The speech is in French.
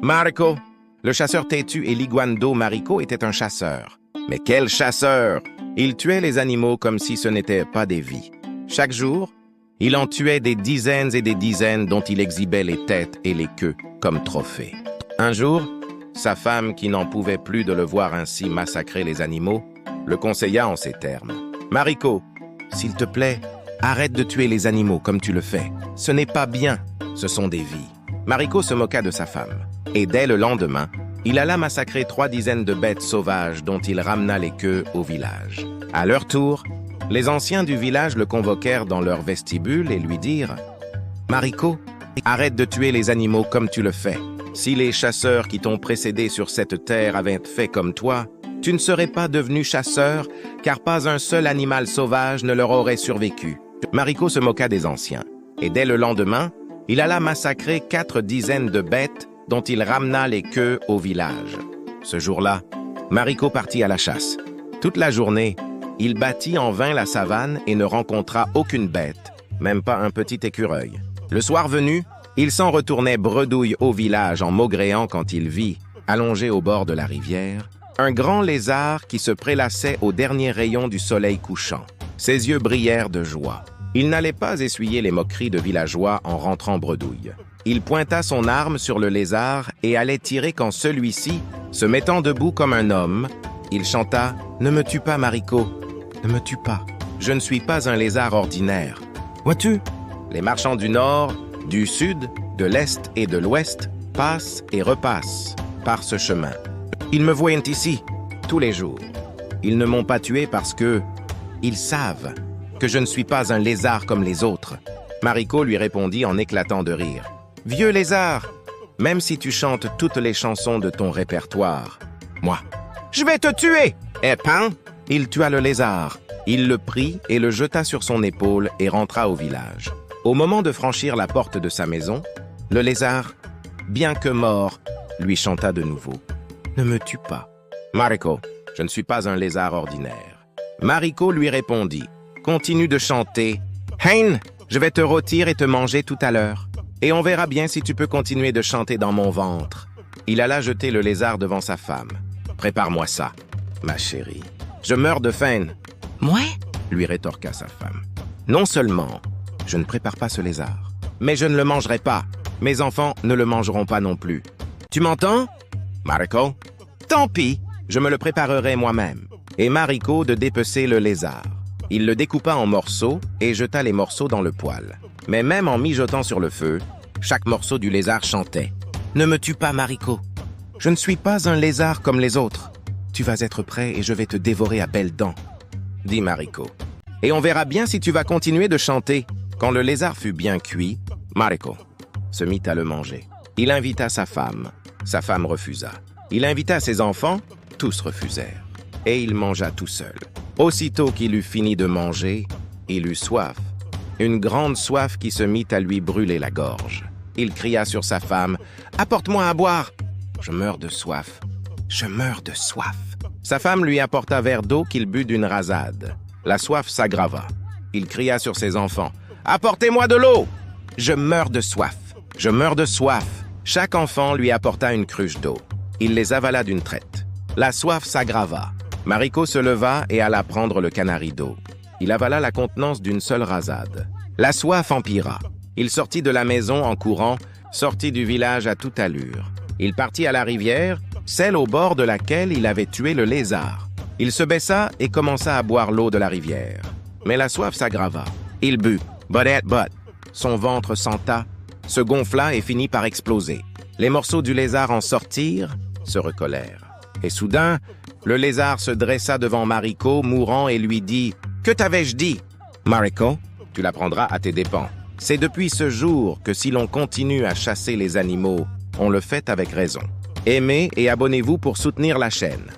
Mariko, le chasseur têtu et l'iguane d'eau Mariko était un chasseur. Mais quel chasseur! Il tuait les animaux comme si ce n'était pas des vies. Chaque jour, il en tuait des dizaines et des dizaines dont il exhibait les têtes et les queues comme trophées. Un jour, sa femme, qui n'en pouvait plus de le voir ainsi massacrer les animaux, le conseilla en ces termes. « Mariko, s'il te plaît, arrête de tuer les animaux comme tu le fais. Ce n'est pas bien, ce sont des vies. » Mariko se moqua de sa femme. Et dès le lendemain, il alla massacrer 3 dizaines de bêtes sauvages dont il ramena les queues au village. À leur tour, les anciens du village le convoquèrent dans leur vestibule et lui dirent « Mariko, arrête de tuer les animaux comme tu le fais. Si les chasseurs qui t'ont précédé sur cette terre avaient fait comme toi, tu ne serais pas devenu chasseur, car pas un seul animal sauvage ne leur aurait survécu. » Mariko se moqua des anciens. Et dès le lendemain, il alla massacrer 4 dizaines de bêtes dont il ramena les queues au village. Ce jour-là, Mariko partit à la chasse. Toute la journée, il battit en vain la savane et ne rencontra aucune bête, même pas un petit écureuil. Le soir venu, il s'en retournait bredouille au village en maugréant quand il vit, allongé au bord de la rivière, un grand lézard qui se prélassait au dernier rayon du soleil couchant. Ses yeux brillèrent de joie. Il n'allait pas essuyer les moqueries de villageois en rentrant bredouille. Il pointa son arme sur le lézard et allait tirer quand celui-ci, se mettant debout comme un homme, il chanta « Ne me tue pas, Mariko, ne me tue pas. Je ne suis pas un lézard ordinaire. Vois-tu, les marchands du nord, du sud, de l'est et de l'ouest passent et repassent par ce chemin. Ils me voient ici, tous les jours. Ils ne m'ont pas tué parce que ils savent que je ne suis pas un lézard comme les autres. » Mariko lui répondit en éclatant de rire. « Vieux lézard, même si tu chantes toutes les chansons de ton répertoire, moi, je vais te tuer !» Et pan, il tua le lézard. Il le prit et le jeta sur son épaule et rentra au village. Au moment de franchir la porte de sa maison, le lézard, bien que mort, lui chanta de nouveau. « Ne me tue pas. Mariko, je ne suis pas un lézard ordinaire. » Mariko lui répondit. « Continue de chanter. Hein, je vais te rôtir et te manger tout à l'heure. Et on verra bien si tu peux continuer de chanter dans mon ventre. » Il alla jeter le lézard devant sa femme. « Prépare-moi ça, ma chérie. Je meurs de faim. »« Moi ?» lui rétorqua sa femme. « Non seulement, je ne prépare pas ce lézard, mais je ne le mangerai pas. Mes enfants ne le mangeront pas non plus. Tu m'entends, Mariko? Tant pis, je me le préparerai moi-même. » Et Mariko de dépecer le lézard. Il le découpa en morceaux et jeta les morceaux dans le poêle. Mais même en mijotant sur le feu, chaque morceau du lézard chantait. « Ne me tue pas, Mariko. Je ne suis pas un lézard comme les autres. Tu vas être prêt et je vais te dévorer à belles dents, » dit Mariko. « Et on verra bien si tu vas continuer de chanter. » Quand le lézard fut bien cuit, Mariko se mit à le manger. Il invita sa femme. Sa femme refusa. Il invita ses enfants. Tous refusèrent. Et il mangea tout seul. Aussitôt qu'il eut fini de manger, il eut soif. Une grande soif qui se mit à lui brûler la gorge. Il cria sur sa femme « Apporte-moi à boire !»« Je meurs de soif. Je meurs de soif. » Sa femme lui apporta verre d'eau qu'il but d'une rasade. La soif s'aggrava. Il cria sur ses enfants « Apportez-moi de l'eau !»« Je meurs de soif. Je meurs de soif. » Chaque enfant lui apporta une cruche d'eau. Il les avala d'une traite. La soif s'aggrava. Mariko se leva et alla prendre le canari d'eau. Il avala la contenance d'une seule rasade. La soif empira. Il sortit de la maison en courant, sortit du village à toute allure. Il partit à la rivière, celle au bord de laquelle il avait tué le lézard. Il se baissa et commença à boire l'eau de la rivière. Mais la soif s'aggrava. Il but, but. Son ventre senta, se gonfla et finit par exploser. Les morceaux du lézard en sortirent, se recollèrent. Et soudain, le lézard se dressa devant Mariko, mourant, et lui dit « Que t'avais-je dit ?»« Mariko, tu l'apprendras à tes dépens. C'est depuis ce jour que si l'on continue à chasser les animaux, on le fait avec raison. Aimez et abonnez-vous pour soutenir la chaîne.